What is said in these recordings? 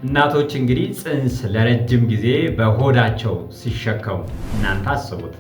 እናቶች እንግዲህ ጽንስ ለረጅም ጊዜ በሆዳቸው ሲሸከሙ እናንተ አስቡት።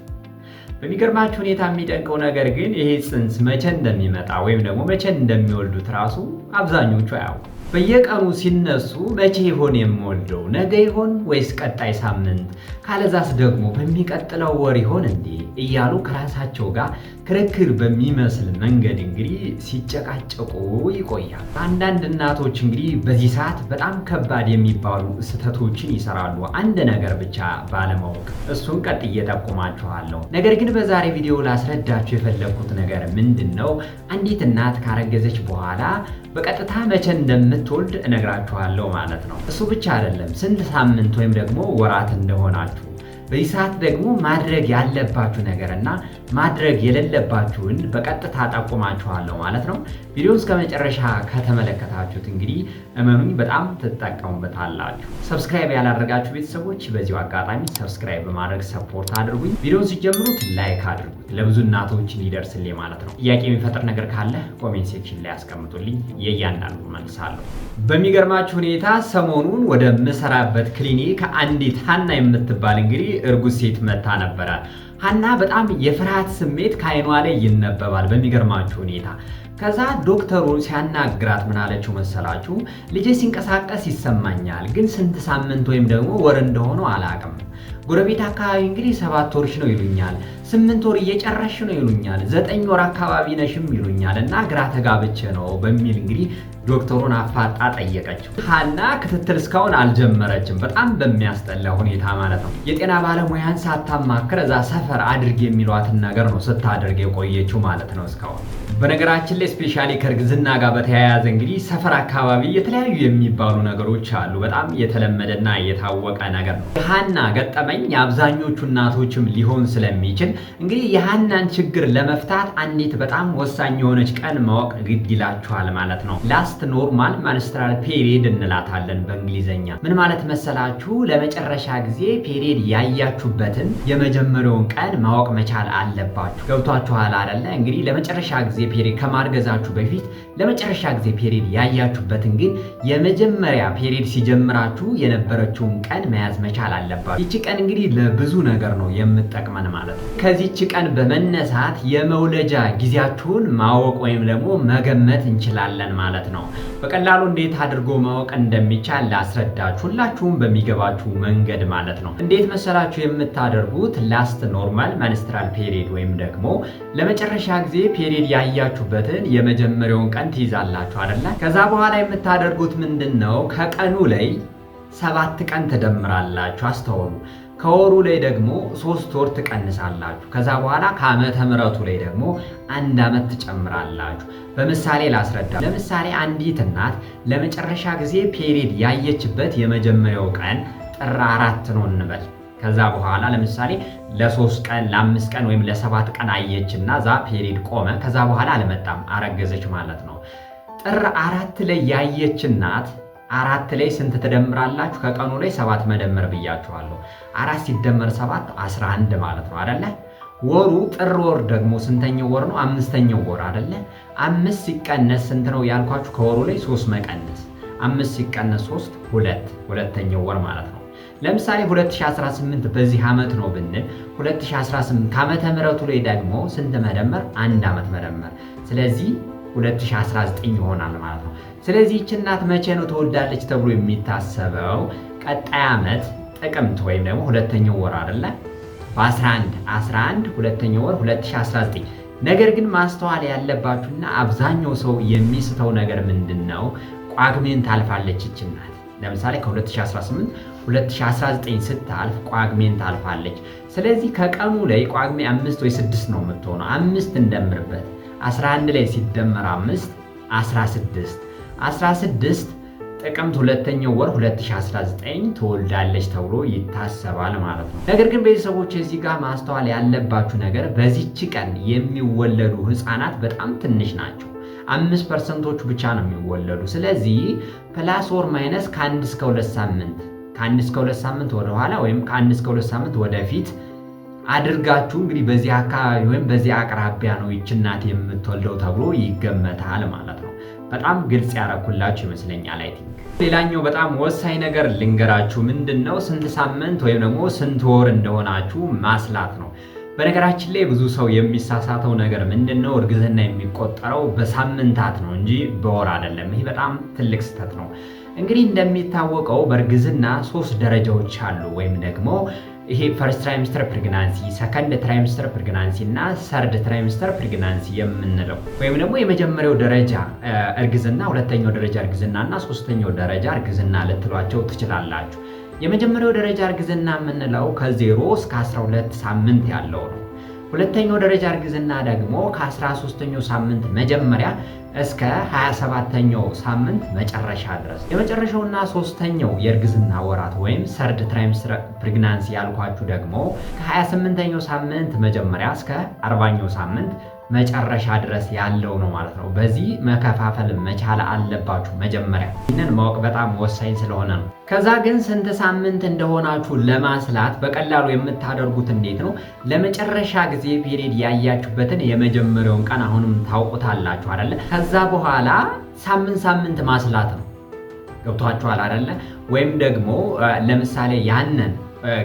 በሚገርማችሁ ሁኔታ የሚደንቀው ነገር ግን ይሄ ጽንስ መቼ እንደሚመጣ ወይም ደግሞ መቼ እንደሚወልዱት ራሱ አብዛኞቹ አያውቁም። በየቀኑ ሲነሱ መቼ ይሆን የምወልደው? ነገ ይሆን ወይስ ቀጣይ ሳምንት? ካለዛስ ደግሞ በሚቀጥለው ወር ይሆን እንዴ? እያሉ ከራሳቸው ጋር ክርክር በሚመስል መንገድ እንግዲህ ሲጨቃጨቁ ይቆያል። አንዳንድ እናቶች እንግዲህ በዚህ ሰዓት በጣም ከባድ የሚባሉ ስህተቶችን ይሰራሉ፣ አንድ ነገር ብቻ ባለማወቅ። እሱን ቀጥዬ እጠቁማችኋለሁ። ነገር ግን በዛሬ ቪዲዮ ላስረዳችሁ የፈለግኩት ነገር ምንድን ነው? አንዲት እናት ካረገዘች በኋላ በቀጥታ መቼ እንደምትወልድ እነግራችኋለሁ ማለት ነው። እሱ ብቻ አይደለም፣ ስንት ሳምንት ወይም ደግሞ ወራት እንደሆናችሁ፣ በዚህ ሰዓት ደግሞ ማድረግ ያለባችሁ ነገርና ማድረግ የሌለባችሁን በቀጥታ ጠቁማችኋለሁ ማለት ነው። ቪዲዮውን እስከ መጨረሻ ከተመለከታችሁት እንግዲህ እመኑኝ በጣም ትጠቀሙበታላችሁ። ሰብስክራይብ ያላደረጋችሁ ቤተሰቦች በዚሁ አጋጣሚ ሰብስክራይብ በማድረግ ሰፖርት አድርጉኝ። ቪዲዮውን ሲጀምሩት ላይክ አድርጉት፣ ለብዙ እናቶች እንዲደርስልኝ ማለት ነው። ጥያቄ የሚፈጥር ነገር ካለ ኮሜንት ሴክሽን ላይ ያስቀምጡልኝ፣ የእያንዳንዱ መልሳለሁ። በሚገርማችሁ ሁኔታ ሰሞኑን ወደ ምሰራበት ክሊኒክ አንዲት ሀና የምትባል እንግዲህ እርጉዝ ሴት መታ ነበረ። ሀና በጣም የፍርሃት ስሜት ከአይኗ ላይ ይነበባል በሚገርማችሁ ሁኔታ። ከዛ ዶክተሩ ሲያናግራት ምን አለችው መሰላችሁ? ልጄ ሲንቀሳቀስ ይሰማኛል፣ ግን ስንት ሳምንት ወይም ደግሞ ወር እንደሆነው አላቅም። ጎረቤት አካባቢ እንግዲህ 7 ወርሽ ነው ይሉኛል፣ 8 ወር እየጨረሽ ነው ይሉኛል፣ 9 ወር አካባቢ ነሽም ይሉኛል እና ግራ ተጋብቼ ነው በሚል እንግዲህ ዶክተሩን አፋጣ ጠየቀችው። ሀና ክትትል እስካሁን አልጀመረችም፣ በጣም በሚያስጠላ ሁኔታ ማለት ነው። የጤና ባለሙያን ሳታማክር እዛ ሰፈር አድርግ የሚሏትን ነገር ነው ስታደርግ የቆየችው ማለት ነው እስካሁን። በነገራችን ላይ ስፔሻሊ ከእርግዝና ጋር በተያያዘ እንግዲህ ሰፈር አካባቢ የተለያዩ የሚባሉ ነገሮች አሉ። በጣም የተለመደና የታወቀ ነገር ነው። የሀና ገጠመኝ የአብዛኞቹ እናቶችም ሊሆን ስለሚችል እንግዲህ የሀናን ችግር ለመፍታት አንዲት በጣም ወሳኝ የሆነች ቀን ማወቅ ግድ ይላችኋል ማለት ነው። ላስት ኖርማል ማንስትራል ፔሪየድ እንላታለን በእንግሊዘኛ። ምን ማለት መሰላችሁ? ለመጨረሻ ጊዜ ፔሪየድ ያያችሁበትን የመጀመሪያውን ቀን ማወቅ መቻል አለባችሁ። ገብቷችኋል አይደለ? እንግዲህ ለመጨረሻ ጊዜ ፔሪየድ ከማርገዛችሁ በፊት ለመጨረሻ ጊዜ ፔሪየድ ያያችሁበትን ግን የመጀመሪያ ፔሪየድ ሲጀምራችሁ የነበረችውን ቀን መያዝ መቻል አለባችሁ። ይቺ ቀን እንግዲህ ለብዙ ነገር ነው የምትጠቅመን ማለት ነው። ከዚች ቀን በመነሳት የመውለጃ ጊዜያችሁን ማወቅ ወይም ደግሞ መገመት እንችላለን ማለት ነው። በቀላሉ እንዴት አድርጎ ማወቅ እንደሚቻል ላስረዳችሁ፣ ሁላችሁም በሚገባችሁ መንገድ ማለት ነው። እንዴት መሰላችሁ የምታደርጉት? ላስት ኖርማል ማንስትራል ፔሪየድ ወይም ደግሞ ለመጨረሻ ጊዜ ፔሪየድ ያያችሁበትን የመጀመሪያውን ቀን ትይዛላችሁ አይደለ? ከዛ በኋላ የምታደርጉት ምንድነው? ከቀኑ ላይ 7 ቀን ትደምራላችሁ። አስተውሉ። ከወሩ ላይ ደግሞ 3 ወር ትቀንሳላችሁ። ከዛ በኋላ ከዓመተ ምሕረቱ ላይ ደግሞ 1 ዓመት ትጨምራላችሁ። በምሳሌ ላስረዳ። ለምሳሌ አንዲት እናት ለመጨረሻ ጊዜ ፔሪየድ ያየችበት የመጀመሪያው ቀን ጥር 4 ነው እንበል። ከዛ በኋላ ለምሳሌ ለ3 ቀን ለ5 ቀን ወይም ለ7 ቀን አየችና ዛ ፔሪየድ ቆመ። ከዛ በኋላ አልመጣም፣ አረገዘች ማለት ነው። ጥር 4 ላይ ያየች እናት 4 ላይ ስንት ትደምራላችሁ? ከቀኑ ላይ 7 መደመር ብያችኋለሁ። 4 ሲደመር 7 11 ማለት ነው አይደለ? ወሩ ጥር ወር ደግሞ ስንተኛው ወር ነው? 5ኛው ወር አይደለ? 5 ሲቀነስ ስንት ነው ያልኳችሁ? ከወሩ ላይ 3 መቀነስ። 5 ሲቀነስ 3 2፣ ሁለተኛው ወር ማለት ነው። ለምሳሌ 2018 በዚህ ዓመት ነው ብንል 2018 ከዓመተ ምሕረቱ ላይ ደግሞ ስንት መደመር? 1 ዓመት መደመር። ስለዚህ 2019 ይሆናል ማለት ነው። ስለዚህ ይህች እናት መቼ ነው ትወልዳለች ተብሎ የሚታሰበው? ቀጣይ ዓመት ጥቅምት ወይም ደግሞ ሁለተኛው ወር አይደለ? በ11 ሁለተኛው ወር 2019። ነገር ግን ማስተዋል ያለባችሁና አብዛኛው ሰው የሚስተው ነገር ምንድነው? ጳጉሜን ታልፋለች ይህች እናት። ለምሳሌ ከ2018 2019 ስታልፍ ጳጉሜን ታልፋለች። ስለዚህ ከቀኑ ላይ ጳጉሜ 5 ወይ 6 ነው የምትሆነው። 5 እንደምርበት 11 ላይ ሲደመር 5 16 16 ጥቅምት ሁለተኛው ወር 2019 ትወልዳለች ተብሎ ይታሰባል ማለት ነው። ነገር ግን ቤተሰቦች እዚህ ጋር ማስተዋል ያለባችሁ ነገር በዚህች ቀን የሚወለዱ ህፃናት በጣም ትንሽ ናቸው። 5% ብቻ ነው የሚወለዱ። ስለዚህ ፕላስ ኦር ማይነስ ከ1 እስከ 2 ሳምንት ወደ ኋላ ወይም ከ1 እስከ 2 ሳምንት ወደፊት አድርጋችሁ እንግዲህ በዚህ አካባቢ ወይም በዚህ አቅራቢያ ነው ይህች እናት የምትወልደው ተብሎ ይገመታል ማለት ነው። በጣም ግልጽ ያደረኩላችሁ ይመስለኛል። ሌላኛው በጣም ወሳኝ ነገር ልንገራችሁ። ምንድነው ስንት ሳምንት ወይም ደግሞ ስንት ወር እንደሆናችሁ ማስላት ነው። በነገራችን ላይ ብዙ ሰው የሚሳሳተው ነገር ምንድነው እርግዝና የሚቆጠረው በሳምንታት ነው እንጂ በወር አይደለም። ይሄ በጣም ትልቅ ስህተት ነው። እንግዲህ እንደሚታወቀው በእርግዝና 3 ደረጃዎች አሉ። ወይም ደግሞ ይሄ ፈርስት ትራይሚስተር ፕሬግናንሲ፣ ሰከንድ ትራይሚስተር ፕሬግናንሲ እና ሰርድ ትራይሚስተር ፕሬግናንሲ የምንለው ወይም ደግሞ የመጀመሪያው ደረጃ እርግዝና፣ ሁለተኛው ደረጃ እርግዝና እና ሶስተኛው ደረጃ እርግዝና ልትሏቸው ትችላላችሁ። የመጀመሪያው ደረጃ እርግዝና የምንለው ከ0 እስከ 12 ሳምንት ያለው ነው። ሁለተኛው ደረጃ እርግዝና ደግሞ ከ13ኛው ሳምንት መጀመሪያ እስከ 27ኛው ሳምንት መጨረሻ ድረስ። የመጨረሻውና ሶስተኛው የእርግዝና ወራት ወይም ሰርድ ትራይሚስተር ፕሬግናንሲ ያልኳችሁ ደግሞ ከ28ኛው ሳምንት መጀመሪያ እስከ 40ኛው ሳምንት መጨረሻ ድረስ ያለው ነው ማለት ነው። በዚህ መከፋፈል መቻል አለባችሁ መጀመሪያ። ይህንን ማወቅ በጣም ወሳኝ ስለሆነ ነው። ከዛ ግን ስንት ሳምንት እንደሆናችሁ ለማስላት በቀላሉ የምታደርጉት እንዴት ነው? ለመጨረሻ ጊዜ ፔሪየድ ያያችሁበትን የመጀመሪያውን ቀን አሁንም ታውቁታላችሁ አይደለ? ከዛ በኋላ ሳምንት ማስላት ነው። ገብቷችኋል አይደለ? ወይም ደግሞ ለምሳሌ ያንን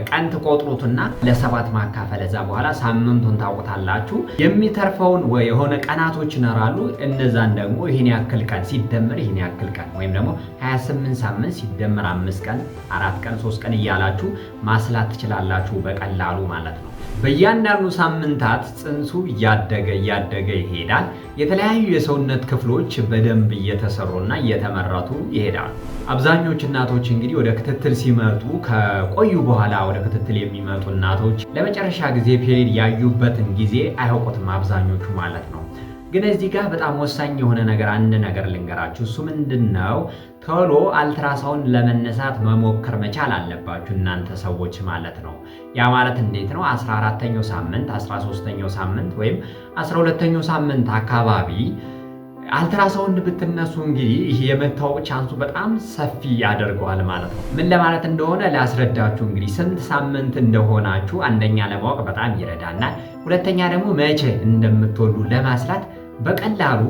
ቀን ትቆጥሩትና ለ7 ማካፈል፣ እዛ በኋላ ሳምንቱን ታውቁታላችሁ። የሚተርፈውን የሆነ ቀናቶች ይኖራሉ። እነዛን ደግሞ ይሄን ያክል ቀን ሲደመር ይሄን ያክል ቀን ወይም ደግሞ 28 ሳምንት ሲደመር 5 ቀን፣ 4 ቀን፣ 3 ቀን እያላችሁ ማስላት ትችላላችሁ በቀላሉ ማለት ነው። በእያንዳንዱ ሳምንታት ጽንሱ እያደገ ይሄዳል። የተለያዩ የሰውነት ክፍሎች በደንብ እየተሰሩና እየተመረቱ ይሄዳሉ። አብዛኞቹ እናቶች እንግዲህ ወደ ክትትል ሲመጡ ከቆዩ በኋላ ወደ ክትትል የሚመጡ እናቶች ለመጨረሻ ጊዜ ፔሪየድ ያዩበትን ጊዜ አያውቁትም አብዛኞቹ ማለት ነው። ግን እዚህ ጋር በጣም ወሳኝ የሆነ አንድ ነገር ልንገራችሁ። እሱ ምንድነው? ቶሎ አልትራሳውንድ ለመነሳት መሞከር መቻል አለባችሁ እናንተ ሰዎች ማለት ነው። ያ ማለት እንዴት ነው? 14ኛው ሳምንት፣ 13ኛው ሳምንት ወይም 12ኛው ሳምንት አካባቢ አልትራሳውንድ ብትነሱ እንግዲህ ይሄ የመታወቅ ቻንሱ በጣም ሰፊ ያደርገዋል ማለት ነው። ምን ለማለት እንደሆነ ላስረዳችሁ። እንግዲህ ስንት ሳምንት እንደሆናችሁ አንደኛ ለማወቅ በጣም ይረዳናል። ሁለተኛ ደግሞ መቼ እንደምትወልዱ ለማስላት በቀላሉ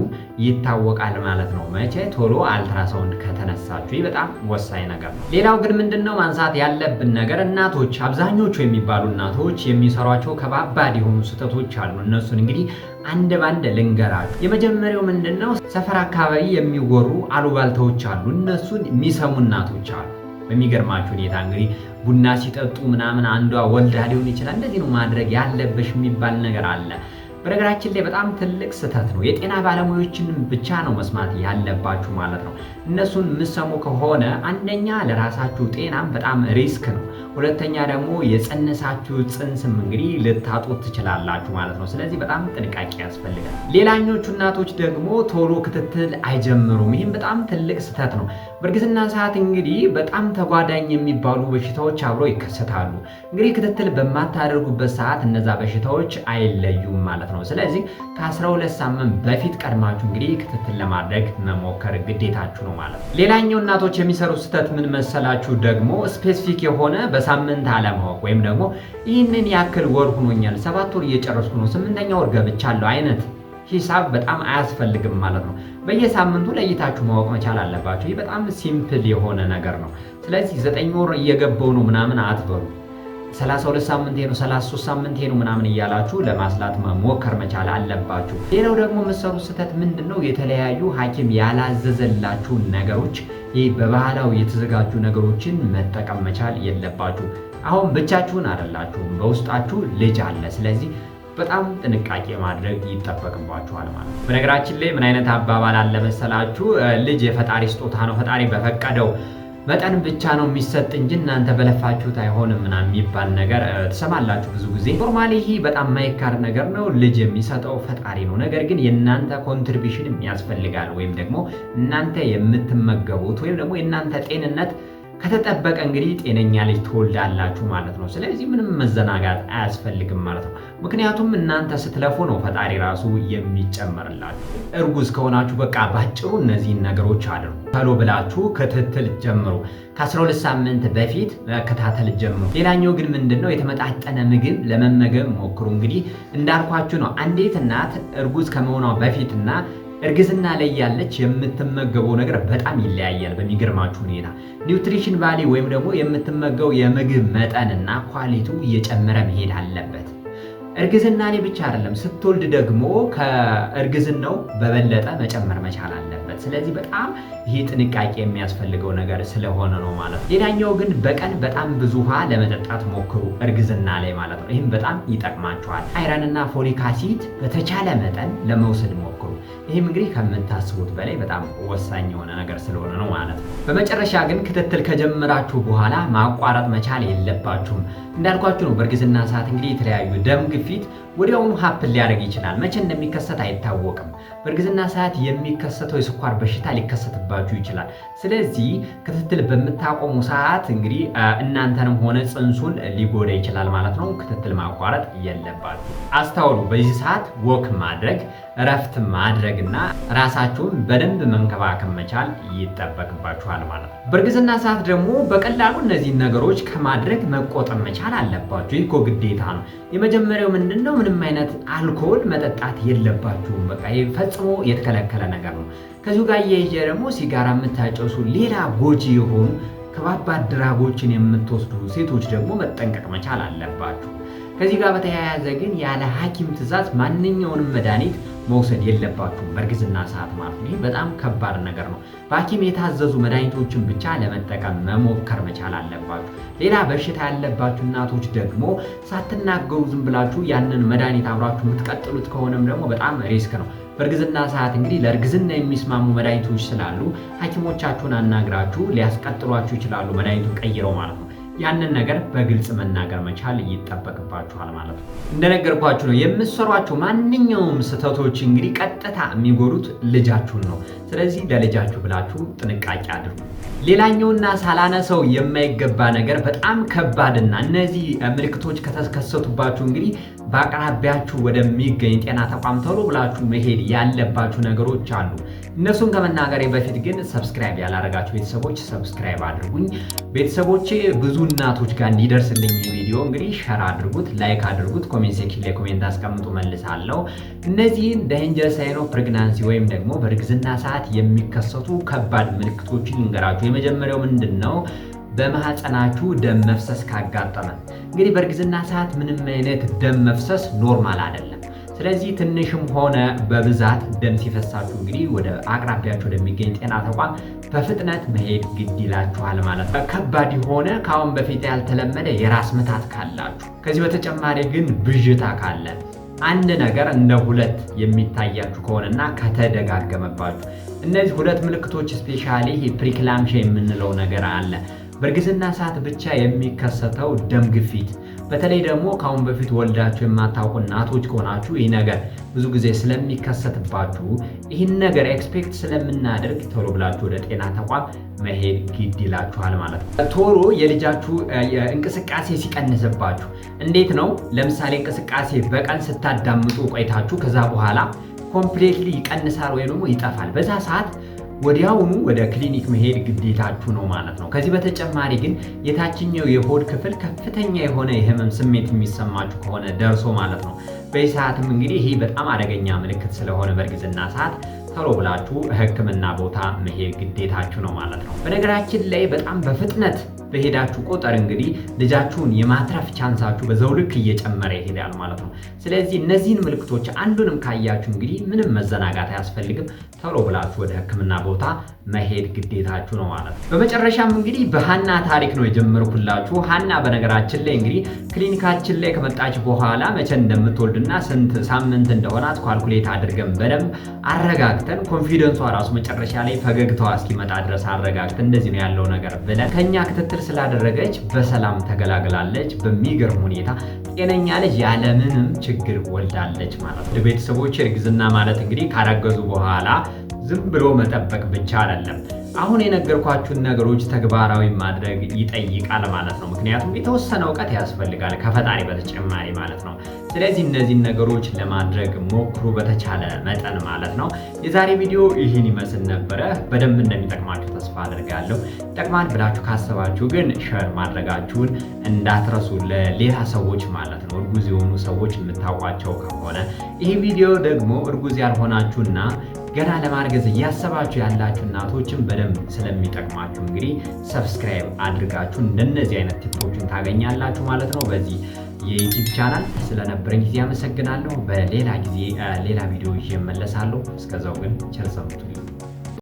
ይታወቃል ማለት ነው። መቼ? ቶሎ አልትራሳውንድ ከተነሳችሁ። ይህ በጣም ወሳኝ ነገር ነው። ሌላው ግን ምንድነው ማንሳት ያለብን ነገር፣ እናቶች አብዛኞቹ የሚባሉ እናቶች የሚሰሯቸው ከባባድ የሆኑ ስህተቶች አሉ። እነሱን እንግዲህ አንድ ባንድ ልንገራችሁ። የመጀመሪያው ምንድነው? ሰፈር አካባቢ የሚወሩ አሉባልታዎች አሉ። እነሱን የሚሰሙ እናቶች አሉ። በሚገርማችሁ ሁኔታ እንግዲህ ቡና ሲጠጡ ምናምን አንዷ ወልዳ ሊሆን ይችላል። እንደዚህ ነው ማድረግ ያለብሽ የሚባል ነገር አለ። በነገራችን ላይ በጣም ትልቅ ስህተት ነው። የጤና ባለሙያዎችን ብቻ ነው መስማት ያለባችሁ ማለት ነው። እነሱን የምትሰሙ ከሆነ አንደኛ ለራሳችሁ ጤናም በጣም ሪስክ ነው። ሁለተኛ ደግሞ የጸነሳችሁ ጽንስም እንግዲህ ልታጡት ትችላላችሁ ማለት ነው። ስለዚህ በጣም ጥንቃቄ ያስፈልጋል። ሌላኞቹ እናቶች ደግሞ ቶሎ ክትትል አይጀምሩም። ይህም በጣም ትልቅ ስህተት ነው። በእርግዝና ሰዓት እንግዲህ በጣም ተጓዳኝ የሚባሉ በሽታዎች አብሮ ይከሰታሉ። እንግዲህ ክትትል በማታደርጉበት ሰዓት እነዛ በሽታዎች አይለዩም ማለት ነው። ስለዚህ ከ12 ሳምንት በፊት ቀድማችሁ እንግዲህ ክትትል ለማድረግ መሞከር ግዴታችሁ ነው ማለት ነው። ሌላኛው እናቶች የሚሰሩት ስህተት ምን መሰላችሁ? ደግሞ ስፔሲፊክ የሆነ በሳምንት አለማወቅ ወይም ደግሞ ይህንን ያክል ወር ሆኖኛል፣ 7 ወር እየጨረስኩ ነው፣ 8ኛ ወር ገብቻለሁ አይነት ሂሳብ በጣም አያስፈልግም ማለት ነው። በየሳምንቱ ለይታችሁ ማወቅ መቻል አለባችሁ። ይህ በጣም ሲምፕል የሆነ ነገር ነው። ስለዚህ 9 ወር እየገባው ነው ምናምን አትበሉ። 32 ሳምንት ነው 33 ሳምንት ነው ምናምን እያላችሁ ለማስላት መሞከር መቻል አለባችሁ። ሌላው ደግሞ የምትሰሩት ስህተት ምንድነው? የተለያዩ ሐኪም ያላዘዘላችሁ ነገሮች፣ ይህ በባህላዊ የተዘጋጁ ነገሮችን መጠቀም መቻል የለባችሁ። አሁን ብቻችሁን አይደላችሁም፣ በውስጣችሁ ልጅ አለ። ስለዚህ በጣም ጥንቃቄ ማድረግ ይጠበቅባችኋል ማለት ነው። በነገራችን ላይ ምን አይነት አባባል አለ መሰላችሁ? ልጅ የፈጣሪ ስጦታ ነው፣ ፈጣሪ በፈቀደው መጠን ብቻ ነው የሚሰጥ እንጂ እናንተ በለፋችሁት አይሆንም ምናምን የሚባል ነገር ትሰማላችሁ ብዙ ጊዜ። ኖርማሊ ይሄ በጣም ማይካድ ነገር ነው። ልጅ የሚሰጠው ፈጣሪ ነው። ነገር ግን የእናንተ ኮንትሪቢሽን ያስፈልጋል። ወይም ደግሞ እናንተ የምትመገቡት ወይም ደግሞ የእናንተ ጤንነት ከተጠበቀ እንግዲህ ጤነኛ ልጅ ትወልዳላችሁ ማለት ነው። ስለዚህ ምንም መዘናጋት አያስፈልግም ማለት ነው። ምክንያቱም እናንተ ስትለፉ ነው ፈጣሪ ራሱ የሚጨመርላችሁ። እርጉዝ ከሆናችሁ በቃ ባጭሩ እነዚህን ነገሮች አድርጉ። ቶሎ ብላችሁ ክትትል ጀምሩ። ከ12 ሳምንት በፊት መከታተል ጀምሩ። ሌላኛው ግን ምንድነው? የተመጣጠነ ምግብ ለመመገብ ሞክሩ። እንግዲህ እንዳልኳችሁ ነው። አንዲት እናት እርጉዝ ከመሆኗ በፊትና እርግዝና ላይ ያለች የምትመገበው ነገር በጣም ይለያያል። በሚገርማችሁ ሁኔታ ኒውትሪሽን ቫሊ ወይም ደግሞ የምትመገበው የምግብ መጠንና ኳሊቲው እየጨመረ መሄድ አለበት። እርግዝና ላይ ብቻ አይደለም፣ ስትወልድ ደግሞ ከእርግዝናው በበለጠ መጨመር መቻል አለበት። ስለዚህ በጣም ይሄ ጥንቃቄ የሚያስፈልገው ነገር ስለሆነ ነው ማለት ነው። ሌላኛው ግን በቀን በጣም ብዙ ውሃ ለመጠጣት ሞክሩ፣ እርግዝና ላይ ማለት ነው። ይህም በጣም ይጠቅማችኋል። አይረንና ፎሊክ አሲድ በተቻለ መጠን ለመውሰድ ሞክሩ። ይህም እንግዲህ ከምታስቡት በላይ በጣም ወሳኝ የሆነ ነገር ስለሆነ ነው ማለት ነው። በመጨረሻ ግን ክትትል ከጀመራችሁ በኋላ ማቋረጥ መቻል የለባችሁም። እንዳልኳችሁ ነው። በእርግዝና ሰዓት እንግዲህ የተለያዩ ደም ግፊት ወዲያውኑ ሀፕን ሊያደርግ ይችላል። መቼ እንደሚከሰት አይታወቅም። በእርግዝና ሰዓት የሚከሰተው የስኳር በሽታ ሊከሰትባችሁ ይችላል። ስለዚህ ክትትል በምታቆሙ ሰዓት እንግዲህ እናንተንም ሆነ ጽንሱን ሊጎዳ ይችላል ማለት ነው። ክትትል ማቋረጥ የለባችሁ። አስተውሉ። በዚህ ሰዓት ወክ ማድረግ፣ እረፍት ማድረግና ራሳችሁን በደንብ መንከባከብ መቻል ይጠበቅባችኋል ማለት ነው። በእርግዝና ሰዓት ደግሞ በቀላሉ እነዚህን ነገሮች ከማድረግ መቆጠብ መቻል አለባችሁ። ይህ እኮ ግዴታ ነው። የመጀመሪያው ምንድነው? ምንም አይነት አልኮል መጠጣት የለባችሁም። በቃ ይህ ፈጽሞ የተከለከለ ነገር ነው። ከዚሁ ጋር እየየ ደግሞ ሲጋራ የምታጨሱ፣ ሌላ ጎጂ የሆኑ ከባባድ ድራጎችን የምትወስዱ ሴቶች ደግሞ መጠንቀቅ መቻል አለባችሁ። ከዚህ ጋር በተያያዘ ግን ያለ ሐኪም ትዕዛዝ ማንኛውንም መድኃኒት መውሰድ የለባችሁም በእርግዝና ሰዓት ማለት ነው። ይህ በጣም ከባድ ነገር ነው። በሐኪም የታዘዙ መድኃኒቶችን ብቻ ለመጠቀም መሞከር መቻል አለባችሁ። ሌላ በሽታ ያለባችሁ እናቶች ደግሞ ሳትናገሩ ዝም ብላችሁ ያንን መድኃኒት አብራችሁ የምትቀጥሉት ከሆነም ደግሞ በጣም ሪስክ ነው። በእርግዝና ሰዓት እንግዲህ ለእርግዝና የሚስማሙ መድኃኒቶች ስላሉ ሐኪሞቻችሁን አናግራችሁ ሊያስቀጥሏችሁ ይችላሉ፣ መድኃኒቱን ቀይረው ማለት ነው። ያንን ነገር በግልጽ መናገር መቻል ይጠበቅባችኋል ማለት ነው። እንደነገርኳችሁ ነው የምትሰሯቸው ማንኛውም ስህተቶች እንግዲህ ቀጥታ የሚጎዱት ልጃችሁን ነው። ስለዚህ ለልጃችሁ ብላችሁ ጥንቃቄ አድርጉ። ሌላኛውና ሳላነሳው የማይገባ ነገር በጣም ከባድና እነዚህ ምልክቶች ከተከሰቱባችሁ እንግዲህ በአቅራቢያችሁ ወደሚገኝ ጤና ተቋም ቶሎ ብላችሁ መሄድ ያለባችሁ ነገሮች አሉ። እነሱን ከመናገሬ በፊት ግን ሰብስክራይብ ያላረጋችሁ ቤተሰቦች ሰብስክራይብ አድርጉኝ። ቤተሰቦቼ ብዙ እናቶች ጋር እንዲደርስልኝ ቪዲዮ እንግዲህ ሸር አድርጉት፣ ላይክ አድርጉት፣ ኮሜንት ሴክሽን ላይ ኮሜንት አስቀምጡ፣ መልሳለሁ። እነዚህን ዳንጀር ሳይን ኦፍ ፕሬግናንሲ ወይም ደግሞ በእርግዝና ሰዓት የሚከሰቱ ከባድ ምልክቶችን ልንገራችሁ። የመጀመሪያው ምንድን ነው? በማህፀናችሁ ደም መፍሰስ ካጋጠመ እንግዲህ በእርግዝና ሰዓት ምንም አይነት ደም መፍሰስ ኖርማል አይደለም። ስለዚህ ትንሽም ሆነ በብዛት ደም ሲፈሳችሁ እንግዲህ ወደ አቅራቢያችሁ ወደሚገኝ ጤና ተቋም በፍጥነት መሄድ ግድ ይላችኋል ማለት ነው። ከባድ የሆነ ከአሁን በፊት ያልተለመደ የራስ ምታት ካላችሁ፣ ከዚህ በተጨማሪ ግን ብዥታ ካለ፣ አንድ ነገር እንደ ሁለት የሚታያችሁ ከሆነና ከተደጋገመባችሁ እነዚህ ሁለት ምልክቶች ስፔሻሊ ፕሪክላምሻ የምንለው ነገር አለ። በእርግዝና ሰዓት ብቻ የሚከሰተው ደም ግፊት፣ በተለይ ደግሞ ከአሁን በፊት ወልዳችሁ የማታውቁ እናቶች ከሆናችሁ ይህ ነገር ብዙ ጊዜ ስለሚከሰትባችሁ ይህን ነገር ኤክስፔክት ስለምናደርግ ቶሎ ብላችሁ ወደ ጤና ተቋም መሄድ ግድ ይላችኋል ማለት ነው። ቶሎ የልጃችሁ እንቅስቃሴ ሲቀንስባችሁ እንዴት ነው? ለምሳሌ እንቅስቃሴ በቀን ስታዳምጡ ቆይታችሁ ከዛ በኋላ ኮምፕሌትሊ ይቀንሳል ወይም ደግሞ ይጠፋል። በዛ ሰዓት ወዲያውኑ ወደ ክሊኒክ መሄድ ግዴታችሁ ነው ማለት ነው። ከዚህ በተጨማሪ ግን የታችኛው የሆድ ክፍል ከፍተኛ የሆነ የህመም ስሜት የሚሰማችሁ ከሆነ ደርሶ ማለት ነው፣ በዚህ ሰዓትም እንግዲህ ይሄ በጣም አደገኛ ምልክት ስለሆነ በእርግዝና ሰዓት ቶሎ ብላችሁ ሕክምና ቦታ መሄድ ግዴታችሁ ነው ማለት ነው። በነገራችን ላይ በጣም በፍጥነት በሄዳችሁ ቁጥር እንግዲህ ልጃችሁን የማትረፍ ቻንሳችሁ በዛው ልክ እየጨመረ ይሄዳል ማለት ነው። ስለዚህ እነዚህን ምልክቶች አንዱንም ካያችሁ እንግዲህ ምንም መዘናጋት አያስፈልግም። ቶሎ ብላችሁ ወደ ሕክምና ቦታ መሄድ ግዴታችሁ ነው ማለት ነው። በመጨረሻም እንግዲህ በሃና ታሪክ ነው የጀመርኩላችሁ። ሃና በነገራችን ላይ እንግዲህ ክሊኒካችን ላይ ከመጣች በኋላ መቼ እንደምትወልድና ስንት ሳምንት እንደሆናት ኳልኩሌት አድርገን በደንብ አረጋግተን ኮንፊደንሷ ራሱ መጨረሻ ላይ ፈገግታዋ እስኪመጣ ድረስ አረጋግተን እንደዚህ ነው ያለው ነገር ብለን ከኛ ክትትል ስላደረገች በሰላም ተገላግላለች። በሚገርም ሁኔታ ጤነኛ ልጅ ያለምንም ችግር ወልዳለች ማለት ነው። ቤተሰቦች እርግዝና ማለት እንግዲህ ካረገዙ በኋላ ዝም ብሎ መጠበቅ ብቻ አይደለም። አሁን የነገርኳችሁን ነገሮች ተግባራዊ ማድረግ ይጠይቃል ማለት ነው። ምክንያቱም የተወሰነ እውቀት ያስፈልጋል ከፈጣሪ በተጨማሪ ማለት ነው። ስለዚህ እነዚህን ነገሮች ለማድረግ ሞክሩ በተቻለ መጠን ማለት ነው። የዛሬ ቪዲዮ ይህን ይመስል ነበረ። በደንብ እንደሚጠቅማችሁ ተስፋ አድርጋለሁ። ይጠቅማል ብላችሁ ካሰባችሁ ግን ሸር ማድረጋችሁን እንዳትረሱ ለሌላ ሰዎች ማለት ነው። እርጉዝ የሆኑ ሰዎች የምታውቋቸው ከሆነ ይህ ቪዲዮ ደግሞ እርጉዝ ያልሆናችሁና ገና ለማርገዝ እያሰባችሁ ያላችሁ እናቶችን በደንብ ስለሚጠቅማችሁ እንግዲህ ሰብስክራይብ አድርጋችሁ እንደነዚህ አይነት ቲፖችን ታገኛላችሁ ማለት ነው በዚህ የዩቲዩብ ቻናል። ስለነበረኝ ጊዜ አመሰግናለሁ። በሌላ ጊዜ ሌላ ቪዲዮ ይዤ እመለሳለሁ። እስከዛው ግን ቸር ሰንብቱ።